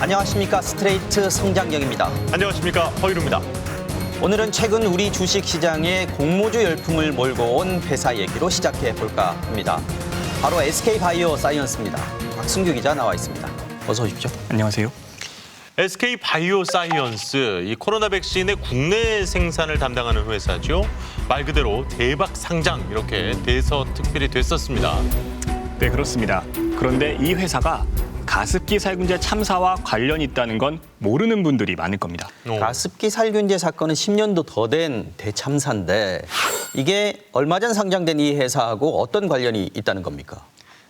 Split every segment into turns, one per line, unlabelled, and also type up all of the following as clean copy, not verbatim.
안녕하십니까. 스트레이트 성장경입니다.
안녕하십니까. 허유루입니다.
오늘은 최근 우리 주식시장에 공모주 열풍을 몰고 온 회사 얘기로 시작해 볼까 합니다. 바로 SK바이오사이언스입니다. 박승규 기자 나와 있습니다. 어서 오십시오.
안녕하세요.
SK바이오사이언스, 이 코로나 백신의 국내 생산을 담당하는 회사죠. 말 그대로 대박 상장, 이렇게 대서특필이 됐었습니다.
네, 그렇습니다. 그런데 이 회사가 가습기 살균제 참사와 관련이 있다는 건 모르는 분들이 많을 겁니다.
가습기 살균제 사건은 10년도 더 된 대참사인데 이게 얼마 전 상장된 이 회사하고 어떤 관련이 있다는 겁니까?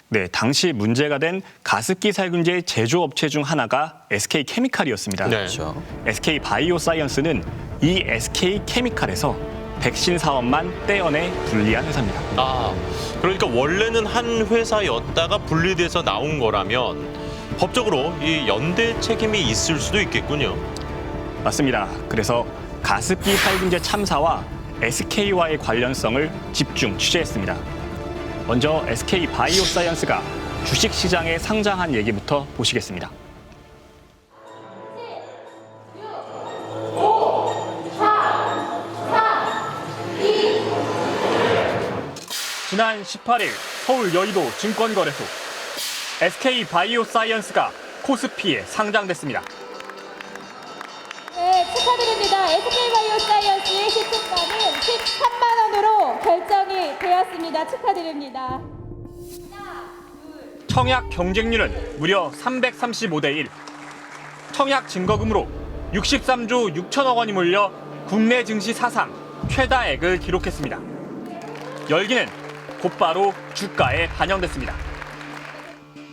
네, 당시 문제가 된 가습기 살균제 제조업체 중 하나가 SK케미칼이었습니다.
네.
그렇죠.
SK바이오사이언스는 이 SK케미칼에서 백신 사업만 떼어내 분리한 회사입니다.
그러니까 원래는 한 회사였다가 분리돼서 나온 거라면 법적으로 이 연대 책임이 있을 수도 있겠군요.
맞습니다. 그래서 가습기 살균제 참사와 SK와의 관련성을 집중 취재했습니다. 먼저 SK바이오사이언스가 주식시장에 상장한 얘기부터 보시겠습니다. 지난 18일 서울 여의도 증권거래소 SK바이오사이언스가 코스피에 상장됐습니다.
네, 축하드립니다. SK바이오사이언스의 시총가는 13만 원으로 결정이 되었습니다. 축하드립니다.
청약 경쟁률은 무려 335대 1. 청약 증거금으로 63조 6천억 원이 몰려 국내 증시 사상 최다액을 기록했습니다. 열기는 곧바로 주가에 반영됐습니다.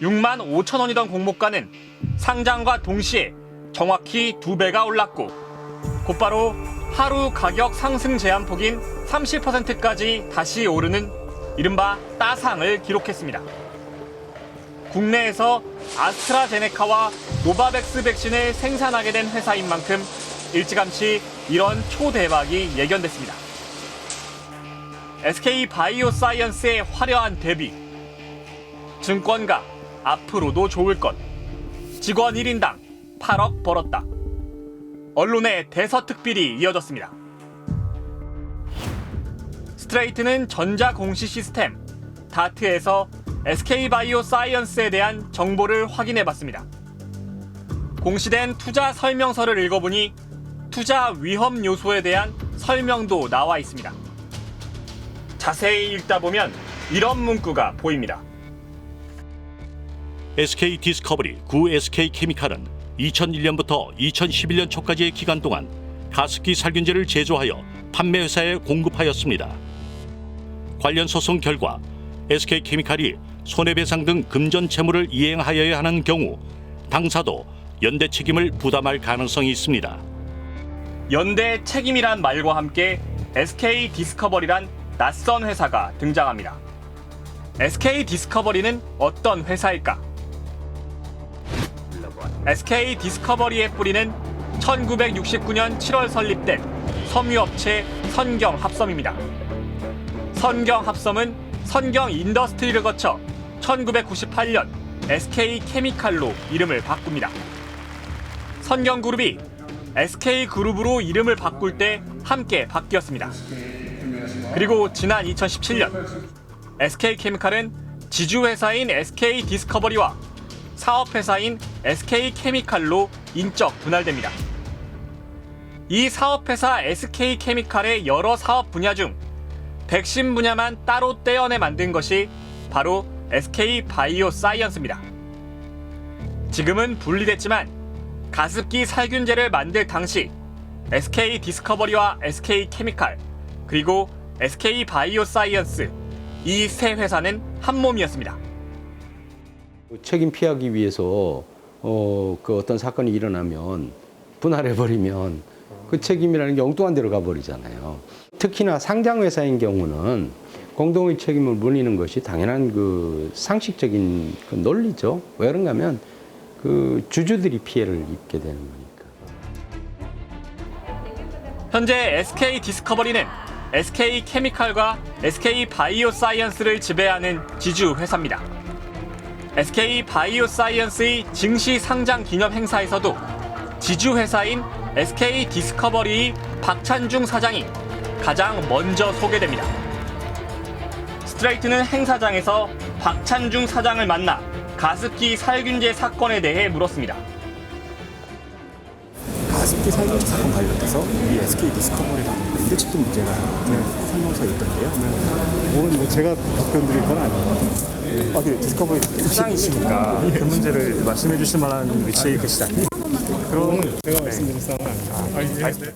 6만 5천 원이던 공모가는 상장과 동시에 정확히 2배가 올랐고 곧바로 하루 가격 상승 제한폭인 30%까지 다시 오르는 이른바 따상을 기록했습니다. 국내에서 아스트라제네카와 노바백스 백신을 생산하게 된 회사인 만큼 일찌감치 이런 초대박이 예견됐습니다. SK바이오사이언스의 화려한 데뷔. 증권가 앞으로도 좋을 것. 직원 1인당 8억 벌었다. 언론의 대서특필이 이어졌습니다. 스트레이트는 전자공시 시스템 다트에서 SK바이오사이언스에 대한 정보를 확인해봤습니다. 공시된 투자 설명서를 읽어보니 투자 위험 요소에 대한 설명도 나와 있습니다. 자세히 읽다 보면 이런 문구가 보입니다.
SK디스커버리, 구 SK케미칼은 2001년부터 2011년 초까지의 기간 동안 가습기 살균제를 제조하여 판매 회사에 공급하였습니다. 관련 소송 결과 SK케미칼이 손해배상 등 금전 채무를 이행하여야 하는 경우 당사도 연대 책임을 부담할 가능성이 있습니다.
연대 책임이란 말과 함께 SK디스커버리란 낯선 회사가 등장합니다. SK디스커버리는 어떤 회사일까? SK디스커버리의 뿌리는 1969년 7월 설립된 섬유업체 선경합섬입니다. 선경합섬은 선경인더스트리를 거쳐 1998년 SK케미칼로 이름을 바꿉니다. 선경그룹이 SK그룹으로 이름을 바꿀 때 함께 바뀌었습니다. 그리고 지난 2017년 SK케미칼은 지주회사인 SK디스커버리와 사업회사인 SK케미칼로 인적 분할됩니다. 이 사업회사 SK케미칼의 여러 사업 분야 중 백신 분야만 따로 떼어내 만든 것이 바로 SK바이오사이언스입니다. 지금은 분리됐지만 가습기 살균제를 만들 당시 SK디스커버리와 SK케미칼 그리고 SK바이오사이언스 이 세 회사는 한 몸이었습니다.
책임 피하기 위해서 그 어떤 사건이 일어나면 분할해버리면 그 책임이라는 게 엉뚱한 데로 가버리잖아요. 특히나 상장회사인 경우는 공동의 책임을 물리는 것이 당연한 그 상식적인 그 논리죠. 왜 그런가 하면 그 주주들이 피해를 입게 되는 거니까.
현재 SK디스커버리는 SK케미칼과 SK바이오사이언스를 지배하는 지주 회사입니다. SK 바이오사이언스의 증시 상장 기념 행사에서도 지주 회사인 SK 디스커버리의 박찬중 사장이 가장 먼저 소개됩니다. 스트레이트는 행사장에서 박찬중 사장을 만나 가습기 살균제 사건에 대해 물었습니다.
가습기 살균제 사건 관련돼서 이 SK 디스커버리가 밴드 측도 문제가 설명서에 있던데요.
뭐 제가 답변드릴 건 아니에요.
디스커버리 사장이시니까 그 문제를 말씀해 주실 만한 위치에 계시지 않나요?
그럼 제가 말씀드릴 사항은 아닙니다.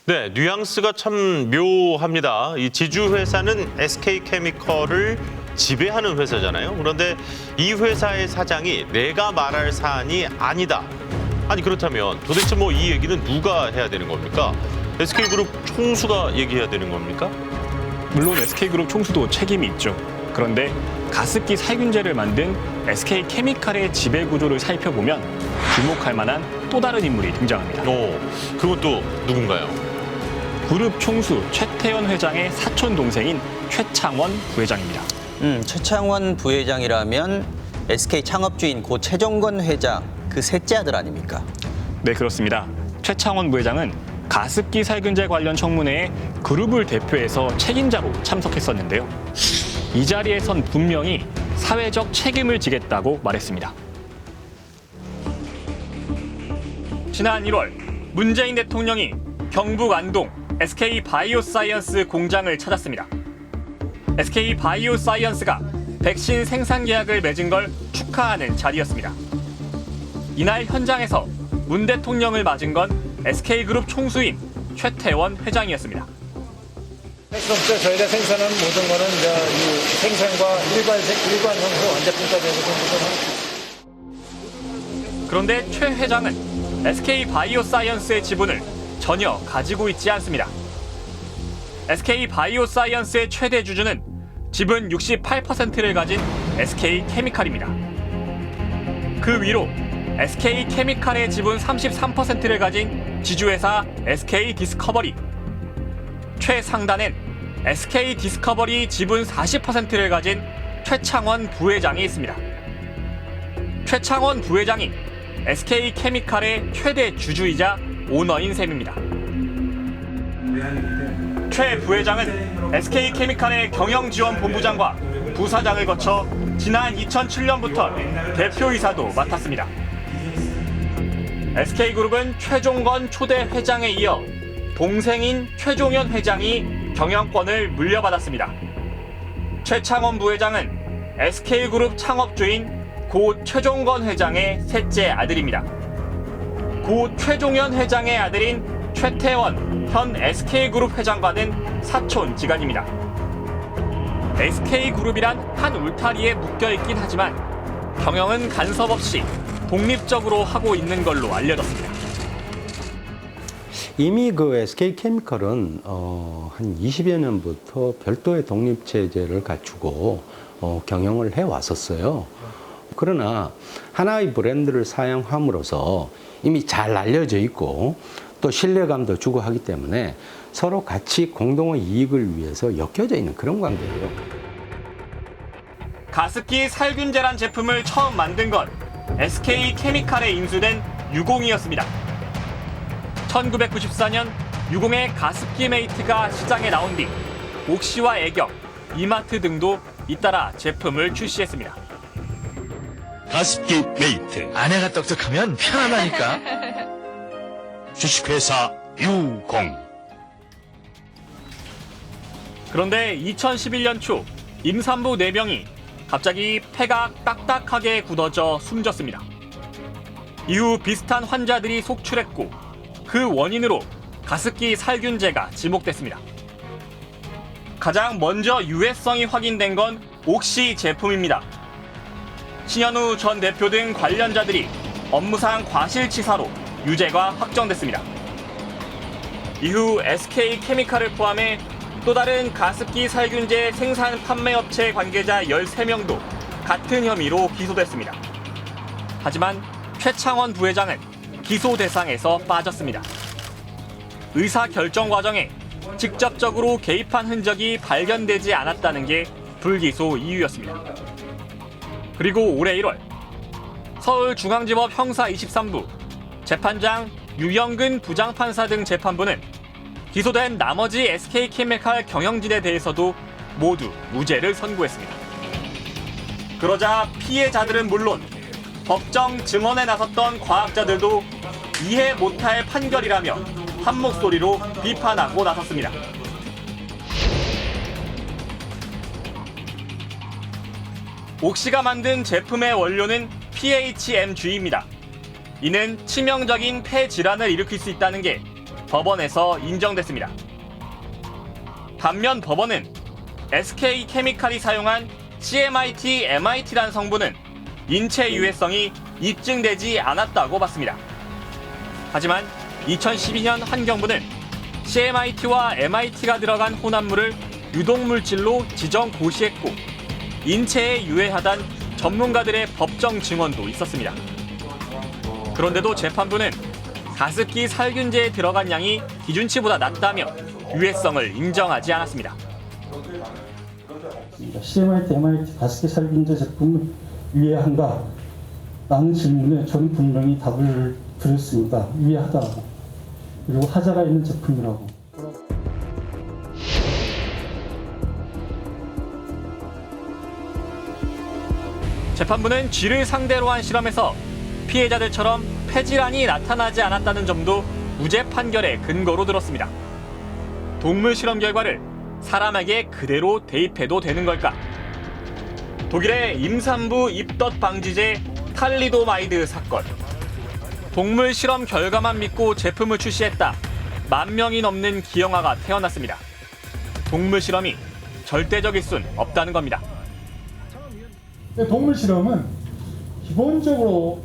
네, 뉘앙스가 참 묘합니다. 이 지주 회사는 SK케미컬을 지배하는 회사잖아요. 그런데 이 회사의 사장이 내가 말할 사안이 아니다. 아니 그렇다면 도대체 뭐 이 얘기는 누가 해야 되는 겁니까? SK그룹 총수가 얘기해야 되는 겁니까?
물론 SK그룹 총수도 책임이 있죠. 그런데 가습기 살균제를 만든 SK케미칼의 지배 구조를 살펴보면 주목할 만한 또 다른 인물이 등장합니다.
그건 또 누군가요?
그룹 총수 최태원 회장의 사촌 동생인 최창원 부회장입니다.
최창원 부회장이라면 SK 창업주인 고 최종건 회장 그 셋째 아들 아닙니까?
네, 그렇습니다. 최창원 부회장은 가습기 살균제 관련 청문회에 그룹을 대표해서 책임자로 참석했었는데요. 이 자리에선 분명히 사회적 책임을 지겠다고 말했습니다. 지난 1월 문재인 대통령이 경북 안동 SK 바이오사이언스 공장을 찾았습니다. SK 바이오사이언스가 백신 생산 계약을 맺은 걸 축하하는 자리였습니다. 이날 현장에서 문 대통령을 맞은 건 SK그룹 총수인 최태원 회장이었습니다.
핵심부터 저희가 생산하는 모든 거는 이제 이 생산과 일관 형태로 완제품까지 해서
그런데 최 회장은 SK 바이오사이언스의 지분을 전혀 가지고 있지 않습니다. SK 바이오사이언스의 최대 주주는 지분 68%를 가진 SK케미칼입니다. 그 위로 SK케미칼의 지분 33%를 가진 지주회사 SK 디스커버리, 최상단엔 SK 디스커버리 지분 40%를 가진 최창원 부회장이 있습니다. 최창원 부회장이 SK케미칼의 최대 주주이자 오너인 셈입니다. 최 부회장은 SK케미칼의 경영지원본부장과 부사장을 거쳐 지난 2007년부터 대표이사도 맡았습니다. SK그룹은 최종건 초대 회장에 이어 동생인 최종현 회장이 경영권을 물려받았습니다. 최창원 부회장은 SK그룹 창업주인 고 최종건 회장의 셋째 아들입니다. 고 최종현 회장의 아들인 최태원 현 SK그룹 회장과는 사촌지간입니다. SK그룹이란 한 울타리에 묶여있긴 하지만 경영은 간섭 없이 독립적으로 하고 있는 걸로 알려졌습니다.
이미 그 SK케미칼은 한 20여 년부터 별도의 독립체제를 갖추고 경영을 해왔었어요. 그러나 하나의 브랜드를 사용함으로써 이미 잘 알려져 있고 또 신뢰감도 주고 하기 때문에 서로 같이 공동의 이익을 위해서 엮여져 있는 그런 관계예요.
가습기 살균제란 제품을 처음 만든 건 SK케미칼에 인수된 유공이었습니다. 1994년 유공의 가습기 메이트가 시장에 나온 뒤 옥시와 애경, 이마트 등도 잇따라 제품을 출시했습니다.
가습기 메이트
아내가 똑똑하면 편하다니까.
주식회사 유공.
그런데 2011년 초 임산부 4명이 갑자기 폐가 딱딱하게 굳어져 숨졌습니다. 이후 비슷한 환자들이 속출했고 그 원인으로 가습기 살균제가 지목됐습니다. 가장 먼저 유해성이 확인된 건 옥시 제품입니다. 신현우 전 대표 등 관련자들이 업무상 과실치사로 유죄가 확정됐습니다. 이후 SK케미칼을 포함해 또 다른 가습기 살균제 생산 판매업체 관계자 13명도 같은 혐의로 기소됐습니다. 하지만 최창원 부회장은 기소 대상에서 빠졌습니다. 의사 결정 과정에 직접적으로 개입한 흔적이 발견되지 않았다는 게 불기소 이유였습니다. 그리고 올해 1월 서울중앙지법 형사 23부 재판장 유영근 부장판사 등 재판부는 기소된 나머지 SK케미칼 경영진에 대해서도 모두 무죄를 선고했습니다. 그러자 피해자들은 물론 법정 증언에 나섰던 과학자들도 이해 못할 판결이라며 한 목소리로 비판하고 나섰습니다. 옥시가 만든 제품의 원료는 PHMG입니다. 이는 치명적인 폐 질환을 일으킬 수 있다는 게 법원에서 인정됐습니다. 반면 법원은 SK케미칼이 사용한 CMIT, MIT란 성분은 인체 유해성이 입증되지 않았다고 봤습니다. 하지만 2012년 환경부는 CMIT와 MIT가 들어간 혼합물을 유독물질로 지정 고시했고 인체에 유해하단 전문가들의 법정 증언도 있었습니다. 그런데도 재판부는 가습기 살균제에 들어간 양이 기준치보다 낮다며 유해성을 인정하지 않았습니다.
CMIT, MIT 가습기 살균제 제품을 유해한가? 라는 질문에 저는 분명히 답을 드렸습니다. 유해하다고. 그리고 하자가 있는 제품이라고.
재판부는 쥐를 상대로 한 실험에서 피해자들처럼 폐질환이 나타나지 않았다는 점도 무죄 판결의 근거로 들었습니다. 동물 실험 결과를 사람에게 그대로 대입해도 되는 걸까? 독일의 임산부 입덧 방지제 탈리도마이드 사건. 동물 실험 결과만 믿고 제품을 출시했다. 10,000명이 넘는 기형아가 태어났습니다. 동물 실험이 절대적일 순 없다는 겁니다.
동물 실험은 기본적으로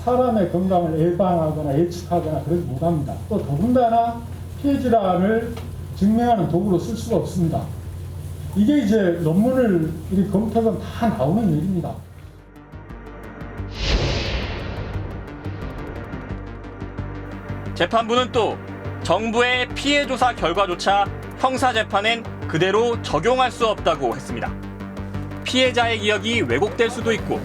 사람의 건강을 예방하거나 예측하거나 그러지 못합니다. 또 더군다나 피해 질환을 증명하는 도구로 쓸 수가 없습니다. 이게 이제 논문을 이렇게 검토하면 다 나오는 일입니다.
재판부는 또 정부의 피해 조사 결과조차 형사 재판엔 그대로 적용할 수 없다고 했습니다. 피해자의 기억이 왜곡될 수도 있고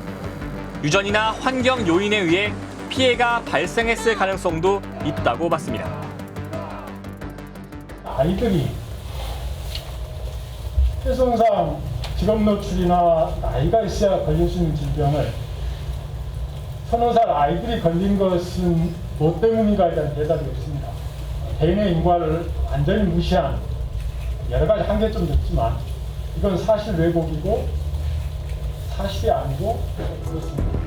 유전이나 환경 요인에 의해 피해가 발생했을 가능성도 있다고 봤습니다.
아이들이 폐손상, 직업 노출이나 나이가 있어야 걸릴 수 있는 질병을 1000살 아이들이 걸린 것은 뭐 때문인가에 대한 대답이 없습니다. 개인의 인과를 완전히 무시한 여러 가지 한계점도 있지만 이건 사실 왜곡이고 사실이 아니고 그렇습니다.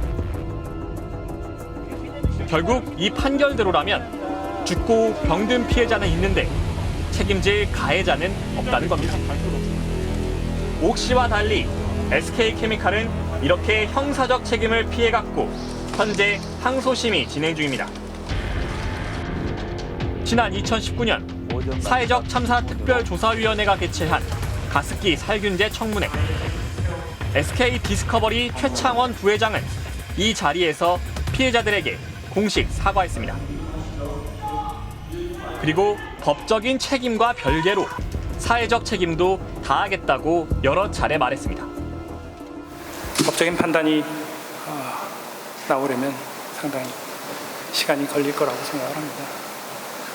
결국 이 판결대로라면 죽고 병든 피해자는 있는데 책임질 가해자는 없다는 겁니다. 옥시와 달리 SK케미칼은 이렇게 형사적 책임을 피해갔고 현재 항소심이 진행 중입니다. 지난 2019년 사회적 참사 특별조사위원회가 개최한 가습기 살균제 청문회. SK 디스커버리 최창원 부회장은 이 자리에서 피해자들에게 공식 사과했습니다. 그리고 법적인 책임과 별개로 사회적 책임도 다하겠다고 여러 차례 말했습니다.
법적인 판단이 나오려면 상당히 시간이 걸릴 거라고 생각을 합니다.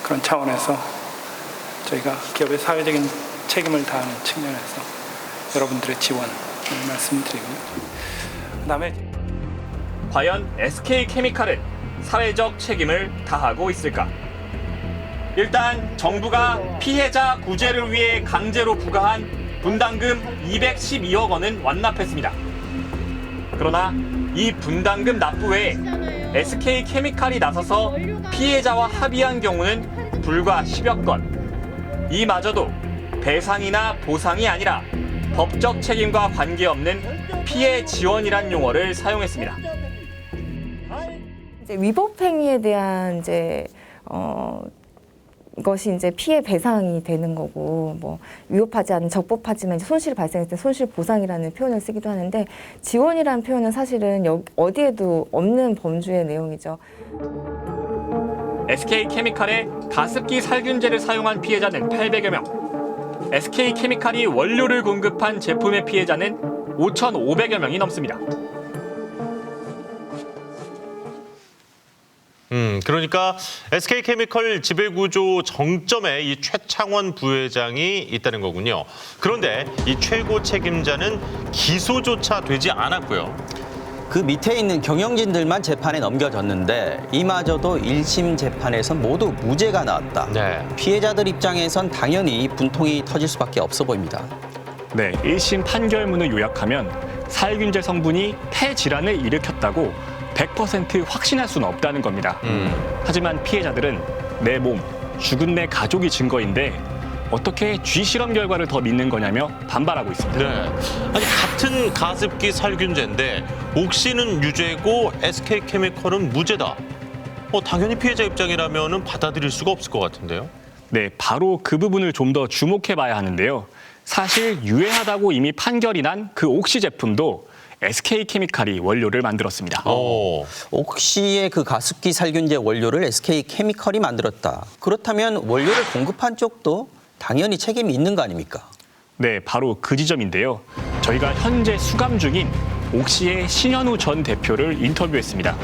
그런 차원에서 저희가 기업의 사회적인 책임을 다하는 측면에서 여러분들의 지원을 말씀드리고요. 그다음에
과연 SK케미칼은 사회적 책임을 다하고 있을까? 일단 정부가 피해자 구제를 위해 강제로 부과한 분담금 212억 원은 완납했습니다. 그러나 이 분담금 납부 외에 SK케미칼이 나서서 피해자와 합의한 경우는 불과 10여 건. 이마저도 배상이나 보상이 아니라 법적 책임과 관계없는 피해 지원이란 용어를 사용했습니다.
이제 위법 행위에 대한 것이 이제 피해 배상이 되는 거고, 뭐 위법하지 않은 적법하지만 이제 손실이 발생했을 때 손실 보상이라는 표현을 쓰기도 하는데, 지원이라는 표현은 사실은 어디에도 없는 범주의 내용이죠.
SK케미칼의 가습기 살균제를 사용한 피해자는 800여 명. SK케미칼이 원료를 공급한 제품의 피해자는 5,500여 명이 넘습니다.
그러니까 SK케미컬 지배구조 정점에 이 최창원 부회장이 있다는 거군요. 그런데 이 최고 책임자는 기소조차 되지 않았고요.
그 밑에 있는 경영진들만 재판에 넘겨졌는데 이마저도 1심 재판에서 모두 무죄가 나왔다.
네.
피해자들 입장에선 당연히 분통이 터질 수밖에 없어 보입니다.
네, 1심 판결문을 요약하면 살균제 성분이 폐질환을 일으켰다고 100% 확신할 수는 없다는 겁니다. 하지만 피해자들은 내 몸, 죽은 내 가족이 증거인데 어떻게 쥐실험 결과를 더 믿는 거냐며 반발하고 있습니다.
네. 아니 같은 가습기 살균제인데 옥시는 유죄고 SK케미컬은 무죄다. 당연히 피해자 입장이라면 받아들일 수가 없을 것 같은데요.
네, 바로 그 부분을 좀 더 주목해 봐야 하는데요. 사실 유해하다고 이미 판결이 난 그 옥시 제품도 SK케미칼이 원료를 만들었습니다.
옥시의 그 가습기 살균제 원료를 SK케미컬이 만들었다. 그렇다면 원료를 공급한 쪽도 당연히 책임이 있는 거 아닙니까?
네, 바로 그 지점인데요. 저희가 현재 수감 중인 옥시의 신현우 전 대표를 인터뷰했습니다.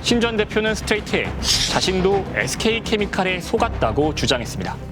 신 전 대표는 스트레이트에 자신도 SK케미칼에 속았다고 주장했습니다.